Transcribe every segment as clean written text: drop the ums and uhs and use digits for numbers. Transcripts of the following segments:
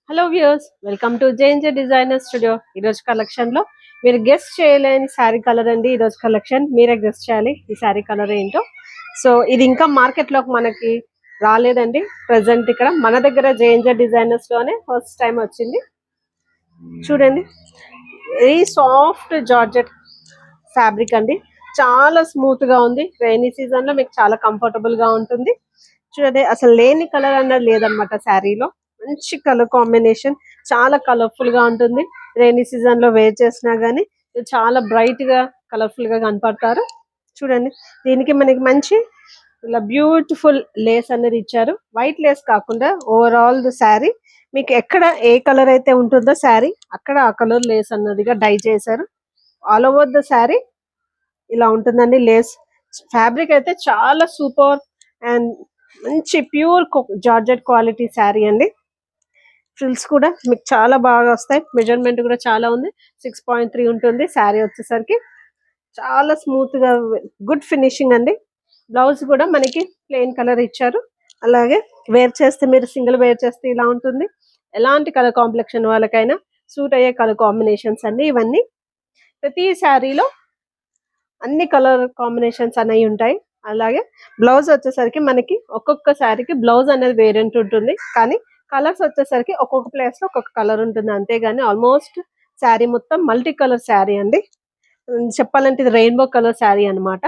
Hello viewers, welcome to JNJ designer studio. ఈరోజు కలెక్షన్లో మీరు గెస్ట్ చేయలేని శారీ కలర్ అండి. ఈరోజు కలెక్షన్ మీరే గెస్ట్ చేయాలి ఈ శారీ కలర్ ఏంటో. సో ఇది ఇంకా మార్కెట్లోకి మనకి రాలేదండి. ప్రజెంట్ ఇక్కడ మన దగ్గర జేఎన్జే డిజైనర్స్లోనే ఫస్ట్ టైం వచ్చింది. చూడండి, వెరీ సాఫ్ట్ జార్జెట్ ఫ్యాబ్రిక్ అండి. చాలా స్మూత్గా ఉంది. రైనీ సీజన్లో మీకు చాలా కంఫర్టబుల్గా ఉంటుంది. చూడండి, అసలు లేని కలర్ అన్నది లేదనమాట శారీలో. మంచి కలర్ కాంబినేషన్, చాలా కలర్ఫుల్ గా ఉంటుంది. రైనీ సీజన్ లో వేర్ చేసినా గానీ చాలా బ్రైట్ గా కలర్ఫుల్ గా కనపడతారు. చూడండి, దీనికి మనకి మంచి ఇలా బ్యూటిఫుల్ లేస్ అనేది ఇచ్చారు. వైట్ లేస్ కాకుండా ఓవరాల్ ది శారీ మీకు ఎక్కడ ఏ కలర్ అయితే ఉంటుందో శారీ అక్కడ ఆ కలర్ లేస్ అన్నదిగా డై చేశారు. ఆల్ ఓవర్ ద శారీ ఇలా ఉంటుందండి. లేస్ ఫ్యాబ్రిక్ అయితే చాలా సూపర్ అండ్ మంచి ప్యూర్ జార్జెట్ క్వాలిటీ శారీ అండి. ఫ్రిల్స్ కూడా మీకు చాలా బాగా వస్తాయి. మెజర్మెంట్ కూడా చాలా ఉంది. 6.3 ఉంటుంది. శారీ వచ్చేసరికి చాలా స్మూత్ గా గుడ్ ఫినిషింగ్ అండి. బ్లౌజ్ కూడా మనకి ప్లెయిన్ కలర్ ఇచ్చారు. అలాగే వేర్ చేస్తే మీరు సింగిల్ వేర్ చేస్తే ఇలా ఉంటుంది. ఎలాంటి కలర్ కాంప్లెక్షన్ వాళ్ళకైనా సూట్ అయ్యే కలర్ కాంబినేషన్స్ అండి ఇవన్నీ. ప్రతి శారీలో అన్ని కలర్ కాంబినేషన్స్ అనేవి ఉంటాయి. అలాగే బ్లౌజ్ వచ్చేసరికి మనకి ఒక్కొక్క శారీకి బ్లౌజ్ అనేది వేరియంట్ ఉంటుంది. కానీ కలర్స్ వచ్చేసరికి ఒక్కొక్క ప్లేస్ లో ఒక్కొక్క కలర్ ఉంటుంది. అంతేగాని ఆల్మోస్ట్ శారీ మొత్తం మల్టీ కలర్ శారీ అండి. చెప్పాలంటే ఇది రెయిన్బో కలర్ శారీ అనమాట.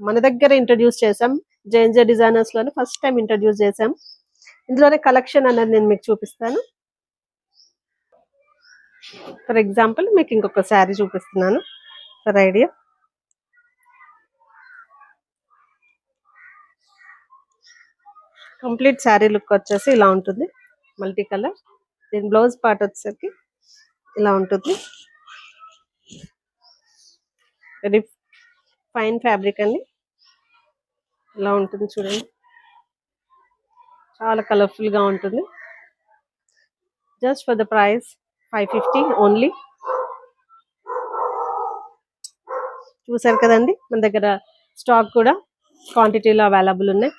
మన దగ్గర ఇంట్రడ్యూస్ చేసాం. జేఎన్జే డిజైనర్స్ లోనే ఫస్ట్ టైం ఇంట్రడ్యూస్ చేసాం. ఇందులోనే కలెక్షన్ అనేది నేను మీకు చూపిస్తాను. ఫర్ ఎగ్జాంపుల్ మీకు ఇంకొక శారీ చూపిస్తున్నాను for idea. Complete sari look వచ్చేసి ఇలా ఉంటుంది, మల్టీ కలర్. దీని బ్లౌజ్ పార్ట్ వచ్చేసరికి ఇలా ఉంటుంది. వెరీ ఫైన్ ఫ్యాబ్రిక్ అండి. ఇలా ఉంటుంది చూడండి, చాలా కలర్ఫుల్ గా ఉంటుంది. Just for the price 550 only. చూసారు కదండి, మన దగ్గర స్టాక్ కూడా క్వాంటిటీలో అవైలబుల్ ఉన్నాయి.